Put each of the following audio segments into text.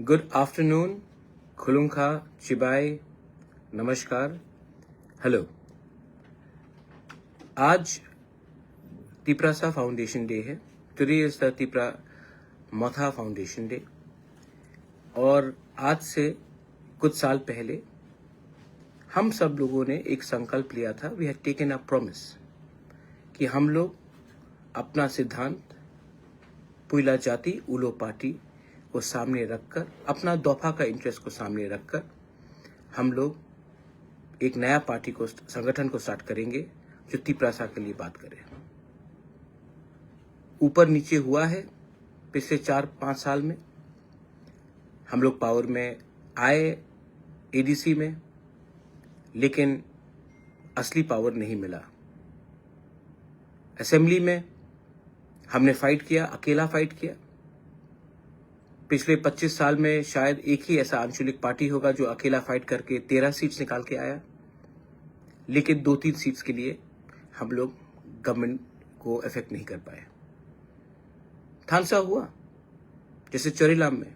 Good afternoon, खुलुंखा, चिबाई, नमस्कार, hello. आज Tiprasa foundation day है। Today is the Tipra Motha foundation day. और आज से कुछ साल पहले हम सब लोगों ने एक संकल्प लिया था। We had taken a promise कि हम लोग अपना सिद्धांत पुइला जाति उलो पार्टी को सामने रखकर, अपना दोफा का इंटरेस्ट को सामने रखकर हम लोग एक नया पार्टी को, संगठन को स्टार्ट करेंगे जो तिप्रासा के लिए बात करे। ऊपर नीचे हुआ है पिछले 4-5 साल में। हम लोग पावर में आए एडीसी में, लेकिन असली पावर नहीं मिला। असेंबली में हमने फाइट किया, अकेला फाइट किया। पिछले 25 साल में शायद एक ही ऐसा आंचलिक पार्टी होगा जो अकेला फाइट करके 13 सीट्स निकाल के आया, लेकिन 2-3 सीट्स के लिए हम लोग गवर्नमेंट को इफेक्ट नहीं कर पाए। थानसा हुआ, जैसे चोरीलाम में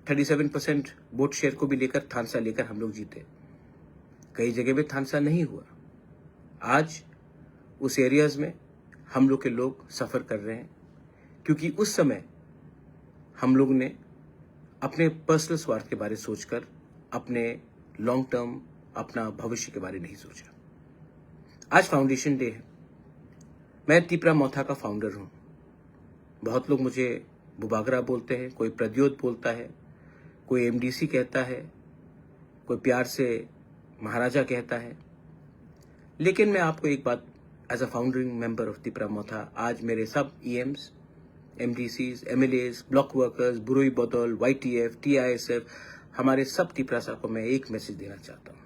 37% वोट शेयर को भी लेकर थानसा लेकर हम लोग जीते। कई जगह में थानसा नहीं हुआ। आज उस एरियाज में हम लोग के लोग सफर कर रहे हैं, क्योंकि उस समय हम लोग ने अपने पर्सनल स्वार्थ के बारे सोचकर अपने लॉन्ग टर्म, अपना भविष्य के बारे नहीं सोचा। आज फाउंडेशन डे है। मैं तिप्रा मोथा का फाउंडर हूं। बहुत लोग मुझे बुबागरा बोलते हैं, कोई प्रद्योत बोलता है, कोई एमडीसी कहता है, कोई प्यार से महाराजा कहता है। लेकिन मैं आपको एक बात, as a founding member of Tipra Motha, आज मेरे सब EMs, MDCs, MLAs, block workers, बुरोई बदौल, वाईटीएफ, टीआईएसएफ, हमारे सब तिप्रासा को मैं एक मैसेज देना चाहता हूं।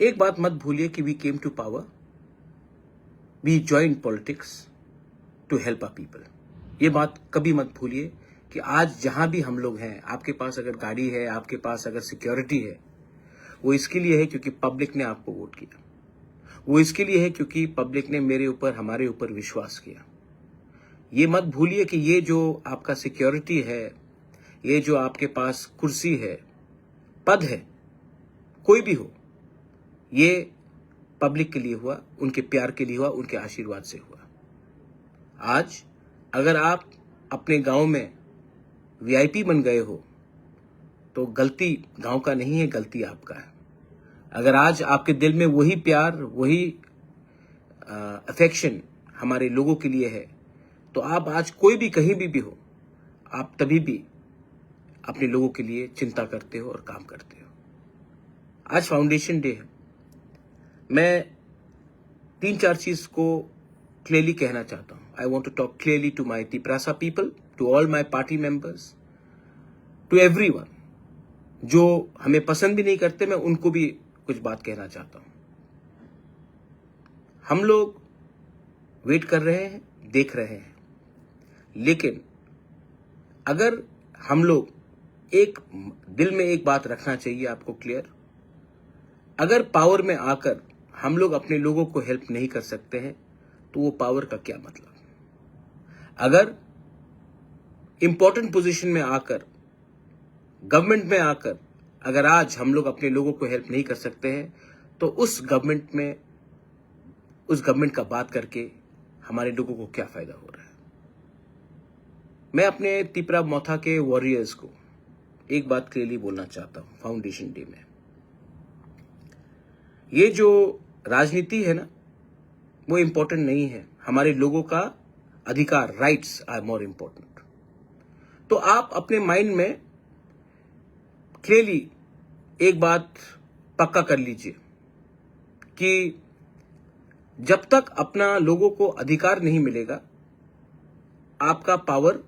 एक बात मत भूलिए कि we came to power, we join politics to help our people. ये बात कभी मत भूलिए कि आज जहां भी हम लोग हैं, आपके पास अगर गाड़ी है, आपके पास अगर सिक्योरिटी है, वो इसके लिए है क्योंकि पब्लिक ने आपको वोट किया। वो इसके लिए है क्योंकि पब्लिक ने मेरे ऊपर, हमारे ऊपर विश्वास किया। ये मत भूलिए कि ये जो आपका सिक्योरिटी है, ये जो आपके पास कुर्सी है, पद है, कोई भी हो, ये पब्लिक के लिए हुआ, उनके प्यार के लिए हुआ, उनके आशीर्वाद से हुआ। आज अगर आप अपने गांव में वीआईपी बन गए हो, तो गलती गांव का नहीं है, गलती आपका है। अगर आज आपके दिल में वही प्यार, वही अफेक्शन हमारे लोगों के लिए है, तो आप आज कोई भी कहीं भी हो, आप तभी भी अपने लोगों के लिए चिंता करते हो और काम करते हो। आज फाउंडेशन डे है। मैं 3-4 चीज को क्लियरली कहना चाहता हूं। I want to talk clearly to my Tiprasa people, to all my party members, to everyone. जो हमें पसंद भी नहीं करते, मैं उनको भी कुछ बात कहना चाहता हूं। हम लोग वेट कर रहे हैं, देख रहे हैं, लेकिन अगर हम लोग एक दिल में एक बात रखना चाहिए आपको क्लियर, अगर पावर में आकर हम लोग अपने लोगों को हेल्प नहीं कर सकते हैं, तो वो पावर का क्या मतलब। अगर इंपॉर्टेंट पोजीशन में आकर, गवर्नमेंट में आकर, अगर आज हम लोग अपने लोगों को हेल्प नहीं कर सकते हैं, तो उस गवर्नमेंट का बात करके हमारे लोगों को क्या फायदा हो रहा है। मैं अपने तिप्रा मोथा के वॉरियर्स को एक बात क्लियरली बोलना चाहता हूं फाउंडेशन डे में। ये जो राजनीति है ना, वो इंपॉर्टेंट नहीं है। हमारे लोगों का अधिकार, राइट्स आर मोर इंपॉर्टेंट। तो आप अपने माइंड में क्लियरली एक बात पक्का कर लीजिए कि जब तक अपना लोगों को अधिकार नहीं मिलेगा, आपका पावर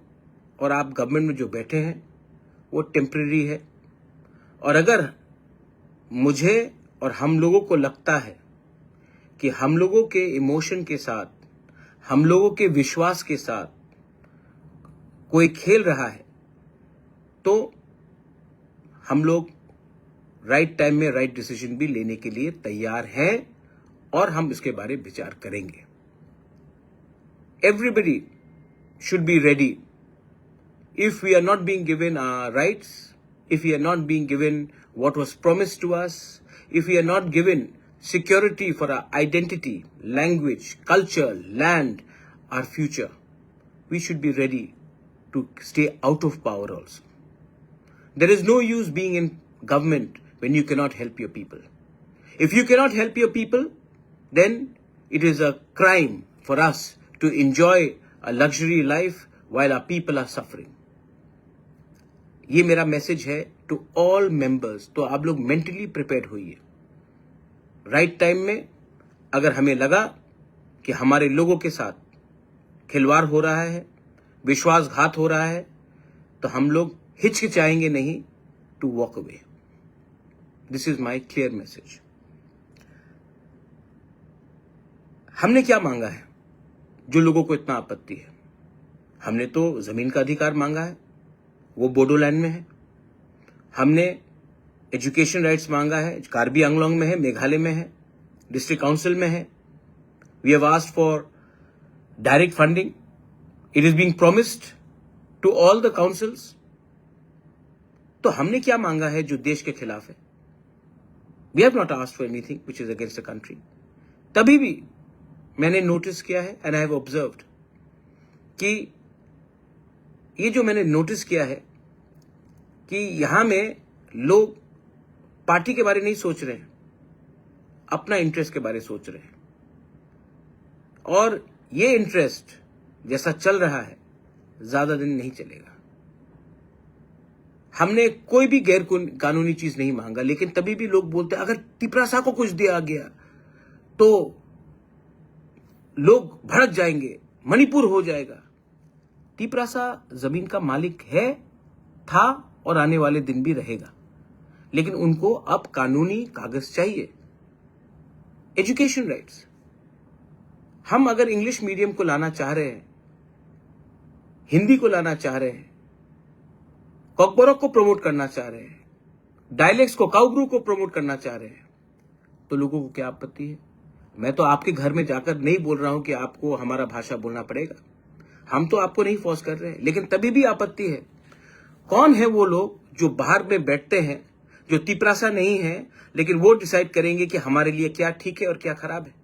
और आप गवर्नमेंट में जो बैठे हैं वो टेम्परेरी है। और अगर मुझे और हम लोगों को लगता है कि हम लोगों के इमोशन के साथ, हम लोगों के विश्वास के साथ कोई खेल रहा है, तो हम लोग राइट टाइम में राइट डिसीजन भी लेने के लिए तैयार हैं और हम इसके बारे में विचार करेंगे। Everybody should be ready if we are not being given our rights, if we are not being given what was promised to us, if we are not given security for our identity, language, culture, land, our future, we should be ready to stay out of power also. There is no use being in government when you cannot help your people. If you cannot help your people, then it is a crime for us to enjoy a luxury life while our people are suffering. ये मेरा message है to all members. तो आप लोग mentally prepared होइए. Right time में अगर हमें लगा कि हमारे लोगों के साथ खिलवाड़ हो रहा है, विश्वासघात हो रहा है, तो हम लोग हिचकिचाएंगे नहीं to walk away. This is my clear message. हमने क्या मांगा है जो लोगों को इतना आपत्ति है? हमने तो जमीन का अधिकार मांगा है, वो बोडोलैंड में है. हमने एजुकेशन राइट्स मांगा है, कार्बी आंगलोंग में है, मेघालय में है, डिस्ट्रिक्ट काउंसिल में है. We have asked for direct funding. It is being promised to all the councils. तो हमने क्या मांगा है जो देश के खिलाफ है? We have not asked for anything which is against the country. तभी भी मैंने नोटिस किया है एंड आई हैव ऑब्जर्व्ड कि ये जो मैंने नोटिस किया है कि यहां में लोग पार्टी के बारे नहीं सोच रहे हैं, अपना इंटरेस्ट के बारे सोच रहे हैं. और ये इंटरेस्ट जैसा चल रहा है ज्यादा दिन नहीं चलेगा. हमने कोई भी गैर कानूनी चीज नहीं मांगा, लेकिन तभी भी लोग बोलते हैं अगर तिपरासा को कुछ दिया गया तो लोग भड़क जाएंगे, मणिपुर हो जाएगा. तिपरासा जमीन का मालिक है, था और आने वाले दिन भी रहेगा, लेकिन उनको अब कानूनी कागज चाहिए. Education rights. हम अगर इंग्लिश मीडियम को लाना चाह रहे हैं, हिंदी को लाना चाह रहे हैं, कॉकबोरक को प्रमोट करना चाह रहे हैं, डायलेक्ट्स को, काउब्रू को प्रमोट करना चाह रहे हैं, तो लोगों को क्या आपत्ति है? मैं तो आपके घर में जाकर नहीं बोल रहा हूं कि आपको हमारा भाषा बोलना पड़ेगा. हम तो आपको नहीं फोर्स कर रहे हैं, लेकिन तभी भी आपत्ति है. कौन है वो लोग जो बाहर में बैठते हैं, जो तिपरासा नहीं है, लेकिन वो डिसाइड करेंगे कि हमारे लिए क्या ठीक है और क्या खराब है?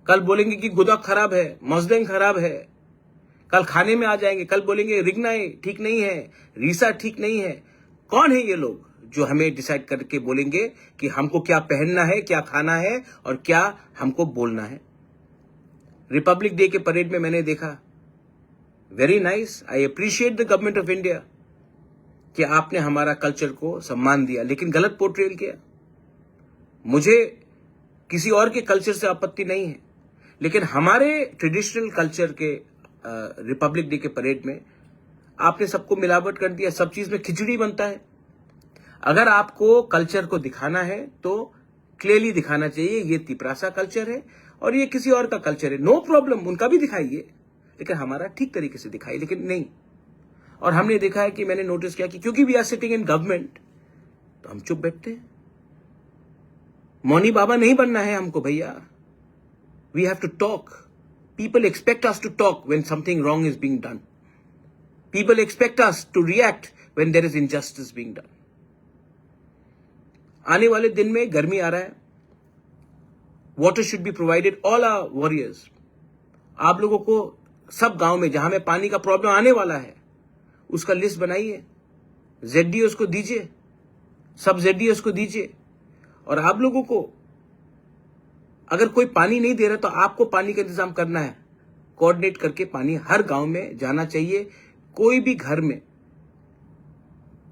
कल बोलेंगे कि गुदक खराब है, मजदेंग खराब है. कल खाने में आ जाएंगे, कल बोलेंगे रिगनाई ठीक नहीं है, रीसा ठीक नहीं है. कौन है ये लोग जो हमें डिसाइड करके बोलेंगे कि हमको क्या पहनना है, क्या खाना है और क्या हमको बोलना है? रिपब्लिक डे के परेड में मैंने देखा, very nice, I appreciate the government of India कि आपने हमारा कल्चर को सम्मान दिया, लेकिन गलत पोर्ट्रेल किया. मुझे किसी और के कल्चर से आपत्ति नहीं है, लेकिन हमारे ट्रेडिशनल कल्चर के रिपब्लिक डे के परेड में आपने सबको मिलावट कर दिया. सब चीज में खिचड़ी बनता है. अगर आपको कल्चर को दिखाना है तो क्लियरली दिखाना चाहिए ये तिपरासा कल्चर है और ये किसी और का कल्चर है. नो प्रॉब्लम, उनका भी दिखाइए, लेकिन हमारा ठीक तरीके से दिखाइए. लेकिन नहीं. और हमने देखा है कि मैंने नोटिस किया कि क्योंकि we are sitting in government तो हम चुप बैठते हैं. मौनी बाबा नहीं बनना है हमको भैया. We have to talk. People expect us to talk when something wrong is being done. People expect us to react when there is injustice being done. आने वाले दिन में गर्मी आ रहा है. Water should be provided all our warriors. आप लोगों को सब गांव में जहां में पानी का प्रॉब्लम आने वाला है उसका लिस्ट बनाइए, जेडडीओस को दीजिए, सब जेडडीओस को दीजिए. और आप लोगों को अगर कोई पानी नहीं दे रहा तो आपको पानी का इंतजाम करना है. कोऑर्डिनेट करके पानी हर गांव में जाना चाहिए. कोई भी घर में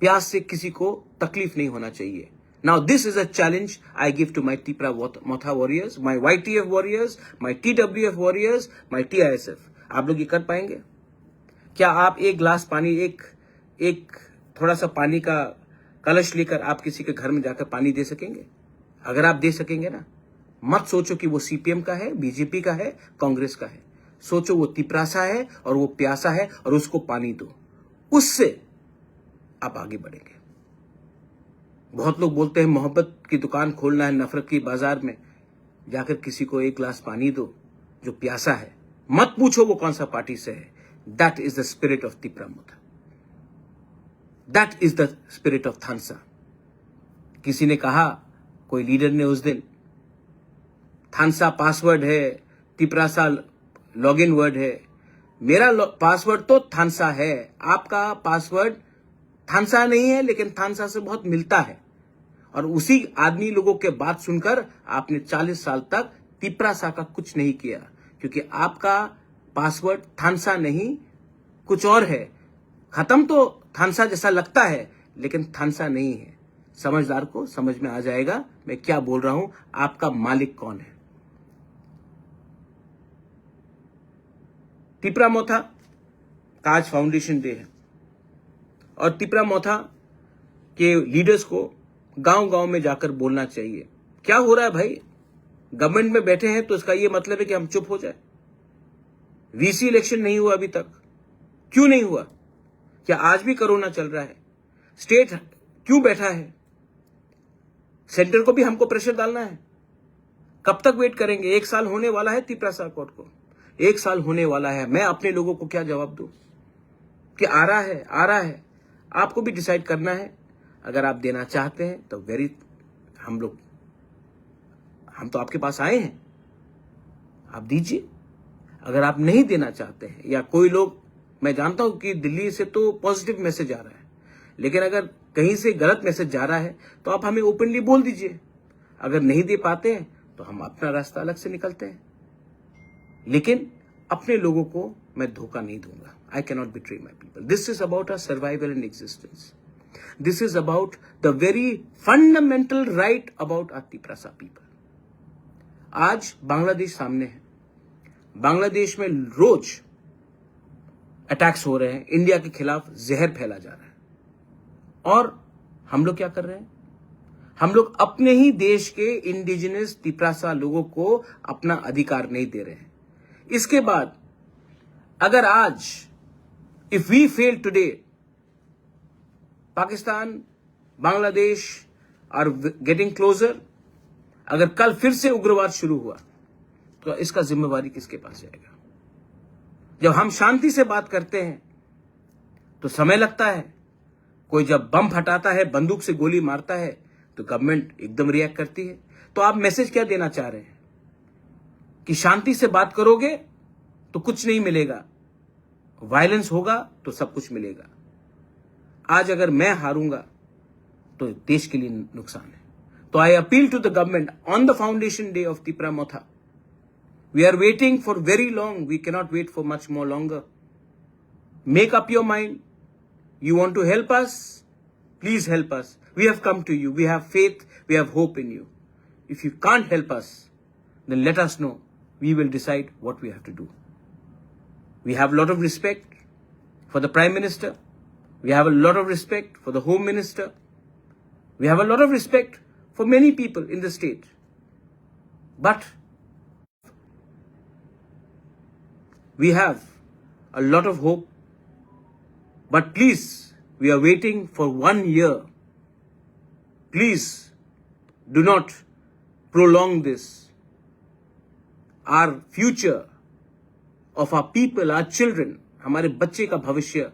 प्यास से किसी को तकलीफ नहीं होना चाहिए. Now this is a challenge I give to my Tipra Motha warriors, my YTF warriors, my TWF warriors, my TISF. आप लोग ये कर पाएंगे? क्या आप एक गिलास पानी, एक थोड़ा सा पानी का कलश लेकर आप किसी के घर में जाकर पानी दे सकेंगे? अगर आप दे सकेंगे ना, मत सोचो कि वो सीपीएम का है, बीजेपी का है, कांग्रेस का है. सोचो वो तिपरासा है और वो प्यासा है और उसको पानी दो. उससे आप आगे बढ़ेंगे. बहुत लोग बोलते हैं मोहब्बत की दुकान खोलना है नफरत की बाजार में. जाकर किसी को एक गिलास पानी दो जो प्यासा है. मत पूछो वो कौन सा पार्टी से है. That is the spirit of Tipra Motha. That is the spirit of Thansa. किसी ने कहा, कोई लीडर ने उस दिन, थानसा पासवर्ड है, तिपरासा लॉगिन वर्ड है। मेरा पासवर्ड तो थानसा है, आपका पासवर्ड थानसा नहीं है, लेकिन थानसा से बहुत मिलता है। और उसी आदमी लोगों के बात सुनकर आपने 40 साल तक तिपरासा का कुछ नहीं किया, क्योंकि आपका पासवर्ड थानसा नहीं कुछ और है। खत्म तो थानसा जैसा लगता है, लेकिन थानसा नहीं है। समझदार को समझ में आ जाएगा मैं क्या बोल रहा हूं, आपका मालिक कौन है। तिपरा मोथा का आज फाउंडेशन डे है, और तिपरा मोथा के लीडर्स को गांव गांव में जाकर बोलना चाहिए, क्या हो रहा है भाई। गवर्नमेंट में बैठे हैं तो इसका यह मतलब है कि हम चुप हो जाए। वीसी इलेक्शन नहीं हुआ अभी तक, क्यों नहीं हुआ? क्या आज भी कोरोना चल रहा है? स्टेट क्यों बैठा है? सेंटर को भी हमको प्रेशर डालना है। कब तक वेट करेंगे? 1 साल होने वाला है तिपरासा कोर्ट को, 1 साल होने वाला है। मैं अपने लोगों को क्या जवाब दूं कि आ रहा है, आ रहा है। आपको भी डिसाइड करना है। अगर आप देना चाहते हैं तो हम तो आपके पास आए हैं, आप दीजिए। अगर आप नहीं देना चाहते हैं, या कोई लोग, मैं जानता हूं कि दिल्ली से तो पॉजिटिव मैसेज आ रहा है, लेकिन अगर कहीं से गलत मैसेज जा रहा है तो आप हमें ओपनली बोल दीजिए। अगर नहीं दे पाते हैं तो हम अपना रास्ता अलग से निकलते हैं, लेकिन अपने लोगों को मैं धोखा नहीं दूंगा। I cannot betray my people. This is about our survival and existence. This is about the very fundamental right about our Tiprasa people. आज बांग्लादेश सामने है। बांग्लादेश में रोज अटैक्स हो रहे हैं, इंडिया के खिलाफ जहर फैला जा रहा है, और हम लोग क्या कर रहे हैं? हम लोग अपने ही देश के इंडिजिनस तिपरासा लोगों को अपना अधिकार नहीं दे रहे हैं। इसके बाद अगर आज if we fail today, Pakistan, Bangladesh are getting closer, अगर कल फिर से उग्रवाद शुरू हुआ तो इसका जिम्मेवारी किसके पास जाएगा? जब हम शांति से बात करते हैं तो समय लगता है, कोई जब बम फटाता है, बंदूक से गोली मारता है, तो गवर्नमेंट एकदम रिएक्ट करती है। तो आप मैसेज क्या देना चाह रहे हैं कि शांति से बात करोगे तो कुछ नहीं मिलेगा, वायलेंस होगा तो सब कुछ मिलेगा। आज अगर मैं हारूंगा तो देश के लिए नुकसान है। तो I appeal to the government on the foundation day of Tipra Motha, we are waiting for very long, we cannot wait for much more longer. Make up your mind, you want to help us, please help us. We have come to you, we have faith, we have hope in you. If you can't help us, then let us know, we will decide what we have to do. We have a lot of respect for the Prime Minister, we have a lot of respect for the Home Minister, we have a lot of respect for many people in the state, but we have a lot of hope. But please, we are waiting for 1 year. Please, do not prolong this. Our future of our people, our children, हमारे बच्चे का भविष्य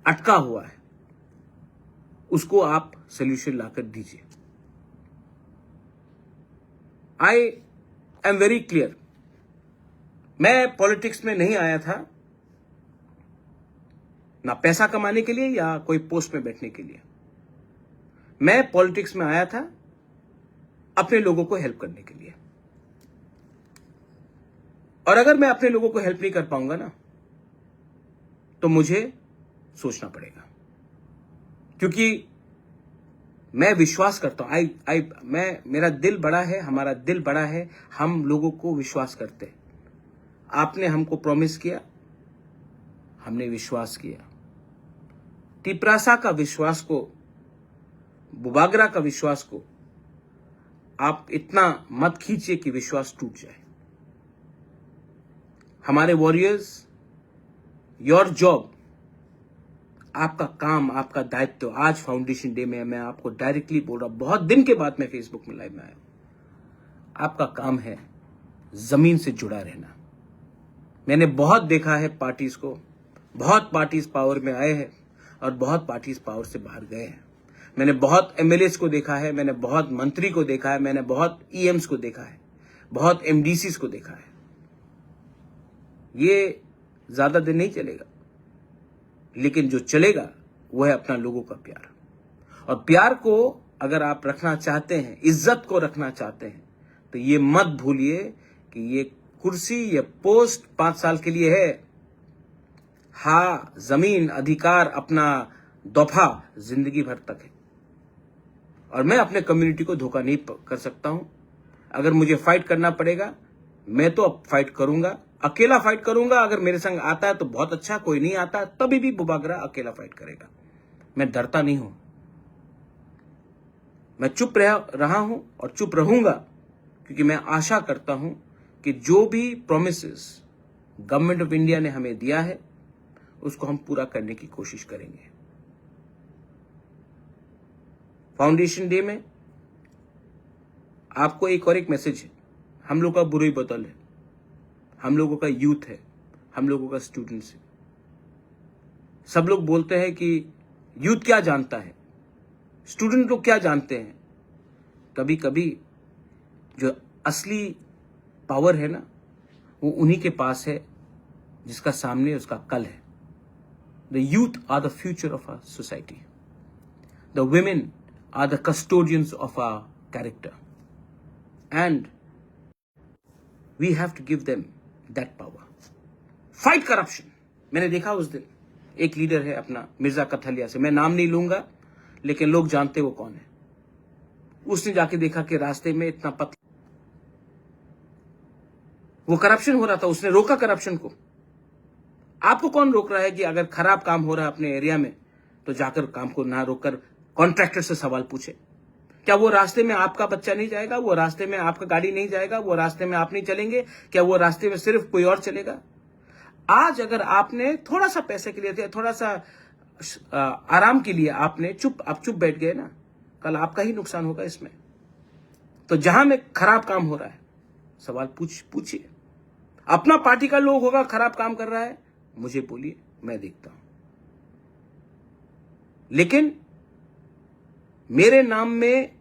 अटका हुआ है, उसको आप solution लाकर दीजिए। I am very clear. मैं पॉलिटिक्स में नहीं आया था ना पैसा कमाने के लिए या कोई पोस्ट में बैठने के लिए। मैं पॉलिटिक्स में आया था अपने लोगों को हेल्प करने के लिए। और अगर मैं अपने लोगों को हेल्प नहीं कर पाऊंगा ना, तो मुझे सोचना पड़ेगा, क्योंकि मैं विश्वास करता हूं। मेरा दिल बड़ा है, हमारा दिल बड़ा है, हम लोगों को विश्वास करते हैं। आपने हमको प्रॉमिस किया, हमने विश्वास किया। तिपरासा का विश्वास को, बुबागरा का विश्वास को आप इतना मत खींचिए कि विश्वास टूट जाए। हमारे वॉरियर्स, योर जॉब, आपका काम, आपका दायित्व, आज फाउंडेशन डे में मैं आपको डायरेक्टली बोल रहा हूं, बहुत दिन के बाद मैं फेसबुक में लाइव में आया हूं। आपका काम है जमीन से जुड़ा रहना। मैंने बहुत देखा है पार्टीज को, बहुत पार्टीज पावर में आए हैं, और बहुत पार्टीज पावर से बाहर गए हैं। मैंने बहुत एमएलएस को देखा है, मैंने बहुत मंत्री को देखा है, मैंने बहुत ईएम्स को देखा है, बहुत एमडीसीज को देखा है। ये ज्यादा दिन नहीं चलेगा, लेकिन जो चलेगा वो है अपना लोगों का प्यार। और प्यार को अगर आप रखना चाहते हैं, इज्जत को रखना चाहते हैं, तो ये मत भूलिए कि ये कुर्सी, ये पोस्ट 5 साल के लिए है। हाँ, जमीन, अधिकार, अपना दफा जिंदगी भर तक है। और मैं अपने कम्युनिटी को धोखा नहीं कर सकता हूं। अगर मुझे फाइट करना पड़ेगा, मैं तो अब फाइट करूंगा, अकेला फाइट करूंगा। अगर मेरे संग आता है तो बहुत अच्छा, कोई नहीं आता तभी भी बुबागरा अकेला फाइट करेगा। मैं डरता नहीं हूं, मैं चुप रहा हूं और चुप रहूंगा, क्योंकि मैं आशा करता हूं कि जो भी प्रोमिसेस गवर्नमेंट ऑफ इंडिया ने हमें दिया है उसको हम पूरा करने की कोशिश करेंगे। फाउंडेशन डे में आपको एक और एक मैसेज है। हम लोग का बुरी बदल है, हम लोगों का यूथ है, हम लोगों का स्टूडेंट्स है। सब लोग बोलते हैं कि यूथ क्या जानता है, स्टूडेंट लोग क्या जानते हैं। कभी कभी जो असली पावर है ना, वो उन्हीं के पास है जिसका सामने उसका कल है। The youth are the future of our society, the women are the custodians of our character, and we have to give them that power. Fight corruption. मैंने देखा उस दिन एक लीडर है अपना मिर्जा कथलिया से, मैं नाम नहीं लूंगा लेकिन लोग जानते वो कौन है। उसने जाके देखा कि रास्ते में इतना पतला वो करप्शन हो रहा था, उसने रोका करप्शन को। आपको कौन रोक रहा है कि अगर खराब काम हो रहा है अपने एरिया में तो जाकर काम को ना रोककर कॉन्ट्रैक्टर से सवाल पूछे? क्या वो रास्ते में आपका बच्चा नहीं जाएगा? वो रास्ते में आपका गाड़ी नहीं जाएगा? वो रास्ते में आप नहीं चलेंगे? क्या वो रास्ते में सिर्फ कोई और चलेगा? आज अगर आपने थोड़ा सा पैसे के लिए, थोड़ा सा आराम के लिए आपने आप चुप बैठ गए ना, कल आपका ही नुकसान होगा इसमें। तो जहां में खराब काम हो रहा है सवाल पूछिए। अपना पार्टी का लोग होगा खराब काम कर रहा है, मुझे बोलिए, मैं देखता हूं। लेकिन मेरे नाम में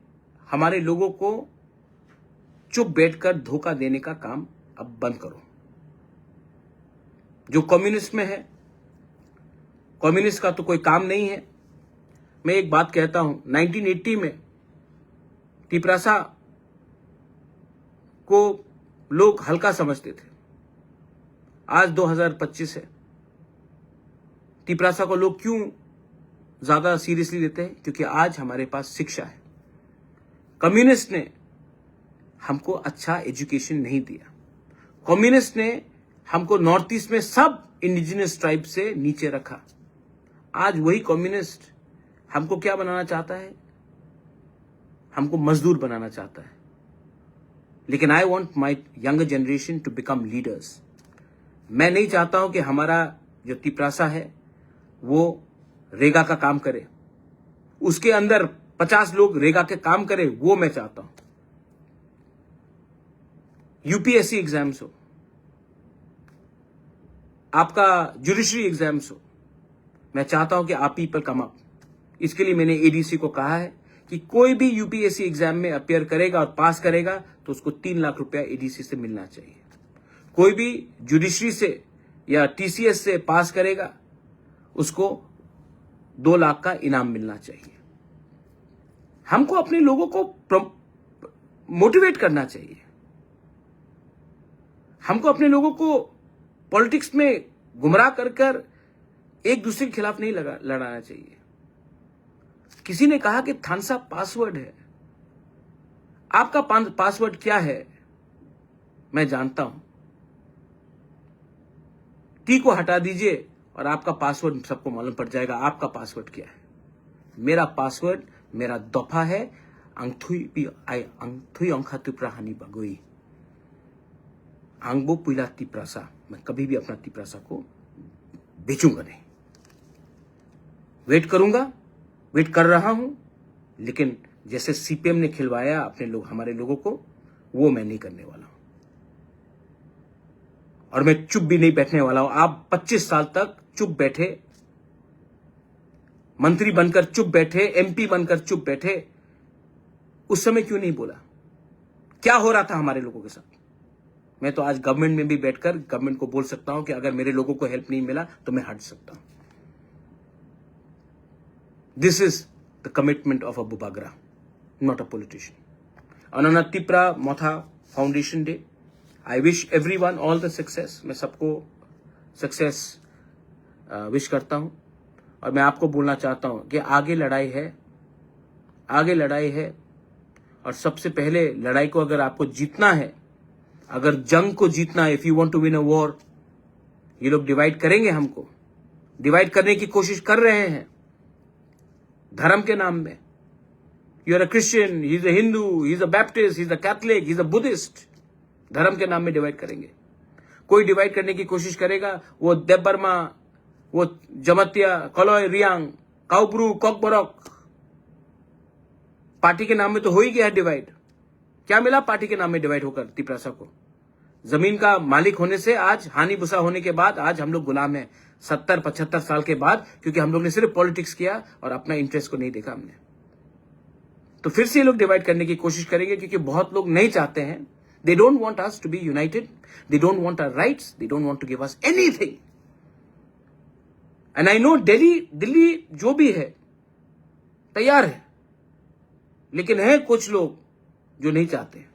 हमारे लोगों को चुप बैठकर धोखा देने का काम अब बंद करो। जो कम्युनिस्ट में है, कम्युनिस्ट का तो कोई काम नहीं है। मैं एक बात कहता हूं, 1980 में तिपरासा को लोग हल्का समझते थे, आज 2025 है। तिपरासा को लोग क्यों ज्यादा सीरियसली लेते हैं? क्योंकि आज हमारे पास शिक्षा है। कम्युनिस्ट ने हमको अच्छा एजुकेशन नहीं दिया। कम्युनिस्ट ने हमको नॉर्थ ईस्ट में सब इंडिजिनस ट्राइब से नीचे रखा। आज वही कम्युनिस्ट हमको क्या बनाना चाहता है? हमको मजदूर बनाना चाहता है। लेकिन I want my younger generation to become leaders. मैं नहीं चाहता हूं कि हमारा जो तिपरासा है वो रेगा का काम करे, उसके अंदर 50 लोग रेगा के काम करे, वो मैं चाहता हूं। यूपीएससी एग्जाम्स हो, आपका जुडिशरी एग्जाम्स हो, मैं चाहता हूं कि आप पीपल कम अप। इसके लिए मैंने एडीसी को कहा है कि कोई भी यूपीएससी एग्जाम में अपियर करेगा और पास करेगा तो उसको 3 लाख रुपया एडीसी से मिलना चाहिए। कोई भी जुडिशरी से या टीसीएस से पास करेगा उसको 2 लाख का इनाम मिलना चाहिए। हमको अपने लोगों को मोटिवेट करना चाहिए। हमको अपने लोगों को पॉलिटिक्स में गुमराह कर एक दूसरे के खिलाफ नहीं लड़ाना चाहिए। किसी ने कहा कि थानसा पासवर्ड है। आपका पासवर्ड क्या है मैं जानता हूं। टी को हटा दीजिए और आपका पासवर्ड सबको मालूम पड़ जाएगा आपका पासवर्ड क्या है। मेरा पासवर्ड, मेरा दफा है अंगथुई अंखा तिप्राहानी बगोई आंगबो पुइला तिप्रासा। मैं कभी भी अपना तिप्रासा को बेचूंगा नहीं। वेट करूंगा, वेट कर रहा हूं, लेकिन जैसे सीपीएम ने खिलवाया अपने लोग, हमारे लोगों को, वो मैं नहीं करने वाला हूं। और मैं चुप भी नहीं बैठने वाला हूं। आप 25 साल तक चुप बैठे, मंत्री बनकर चुप बैठे, एमपी बनकर चुप बैठे, उस समय क्यों नहीं बोला? क्या हो रहा था हमारे लोगों के साथ? मैं तो आज गवर्नमेंट में भी बैठकर गवर्नमेंट को बोल सकता हूं कि अगर मेरे लोगों को हेल्प नहीं मिला तो मैं हट सकता हूं। This is the commitment of a Bubagra, not a politician. On Tipra Motha foundation day, I wish everyone all the success. मैं सबको सक्सेस विश करता हूं और मैं आपको बोलना चाहता हूं कि आगे लड़ाई है, आगे लड़ाई है। और सबसे पहले लड़ाई को अगर आपको जीतना है, अगर जंग को जीतना है, if you want to win a war, ये लोग डिवाइड करेंगे, हमको डिवाइड करने की कोशिश कर रहे हैं धर्म के नाम में। You are a Christian, he is a Hindu, he is a Baptist, he is a Catholic, he is a Buddhist. धर्म के नाम में डिवाइड करेंगे। कोई डिवाइड करने की कोशिश करेगा, वो देबबर्मा, वो जमतिया, कलोय, रियांग, काउब्रू, कॉकबरॉक, पार्टी के नाम में तो हो ही गया डिवाइड। क्या मिला पार्टी के नाम में डिवाइड होकर तिप्रासा को? जमीन का मालिक होने से आज, हानि बुसा होने के बाद आज हम लोग गुलाम हैं 70-75 साल के बाद, क्योंकि हम लोग ने सिर्फ पॉलिटिक्स किया और अपना इंटरेस्ट को नहीं देखा हमने। तो फिर से ये लोग डिवाइड करने की कोशिश करेंगे, क्योंकि बहुत लोग नहीं चाहते हैं। They don't want us to be united, they don't want our rights, they don't want to give us anything. And I know Delhi जो भी है तैयार है, लेकिन है कुछ लोग जो नहीं चाहते।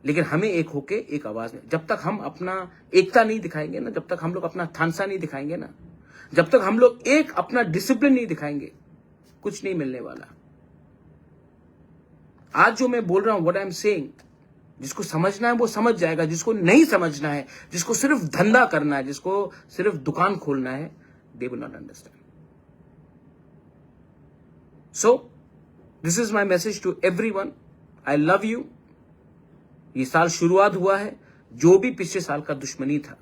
लेकिन हमें एक होके एक आवाज में, जब तक हम अपना एकता नहीं दिखाएंगे ना, जब तक हम लोग अपना थानसा नहीं दिखाएंगे ना, जब तक हम लोग एक अपना डिसिप्लिन नहीं दिखाएंगे, कुछ नहीं मिलने वाला। आज जो मैं बोल रहा हूं, व्हाट आई एम सेइंग, जिसको समझना है वो समझ जाएगा, जिसको नहीं समझना है, जिसको सिर्फ धंधा करना है, जिसको सिर्फ दुकान खोलना है, they will not understand. So this is my message to everyone, I love you. ये साल शुरुआत हुआ है, जो भी पिछले साल का दुश्मनी था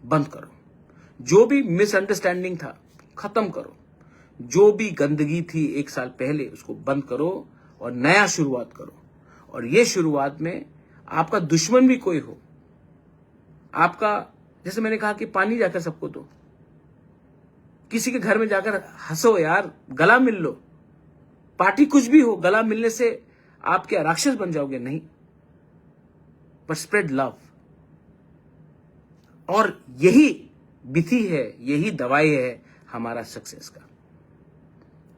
बंद करो, जो भी मिसअंडरस्टैंडिंग था खत्म करो, जो भी गंदगी थी एक साल पहले उसको बंद करो और नया शुरुआत करो। और ये शुरुआत में आपका दुश्मन भी कोई हो, आपका, जैसे मैंने कहा कि पानी जाकर सबको दो, किसी के घर में जाकर हंसो यार, गला मिल लो। पार्टी कुछ भी हो, गला मिलने से आप क्या राक्षस बन जाओगे? नहीं, बट स्प्रेड लव। और यही विधि है, यही दवाई है हमारा सक्सेस का।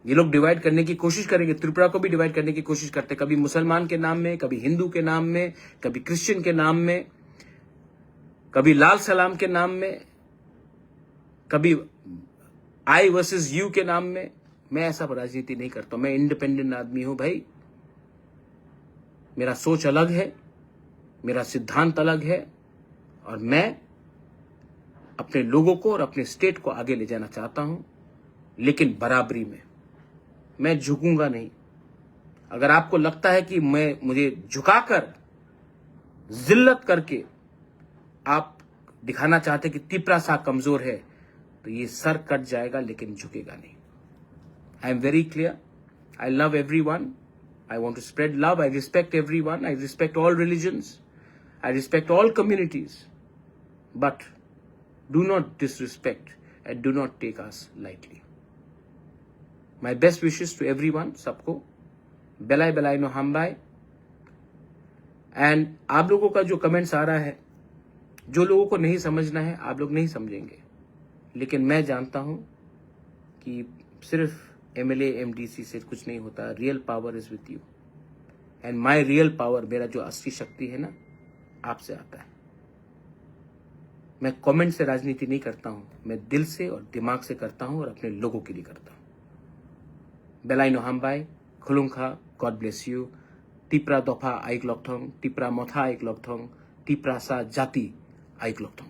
ये लोग डिवाइड करने की कोशिश करेंगे, त्रिपुरा को भी डिवाइड करने की कोशिश करते, कभी मुसलमान के नाम में, कभी हिंदू के नाम में, कभी क्रिश्चियन के नाम में, कभी लाल सलाम के नाम में, कभी आई वर्सेस यू के नाम में। मैं ऐसा राजनीति नहीं करता, मैं इंडिपेंडेंट आदमी हूं भाई। मेरा सोच अलग है, मेरा सिद्धांत अलग है, और मैं अपने लोगों को और अपने स्टेट को आगे ले जाना चाहता हूं, लेकिन बराबरी में। मैं झुकूंगा नहीं। अगर आपको लगता है कि मुझे झुकाकर, जिल्लत करके आप दिखाना चाहते कि तिप्रासा कमजोर है, तो ये सर कट जाएगा, लेकिन झुकेगा नहीं। I am very clear, I love everyone, I want to spread love. I respect everyone. I respect all religions. I respect all communities. But do not disrespect and do not take us lightly. My best wishes to everyone, सबको बेलाई बेलाई no हमबाई। And आप लोगों का जो comments आ रहा है, जो लोगों को नहीं समझना है, आप लोग नहीं समझेंगे, लेकिन मैं जानता हूं कि सिर्फ MLA MDC से कुछ नहीं होता। Real power is with you, and my real power, मेरा जो असली शक्ति है ना, आपसे आता है। मैं कमेंट से राजनीति नहीं करता हूं, मैं दिल से और दिमाग से करता हूं, और अपने लोगों के लिए करता हूं। बेलाई no हमबाई, खुलुंखा, God bless you. Tipra दफा आइक लकथों, टिप्रा मथा आइक लकथों, टिप्रा सा जाति आइक लकथों।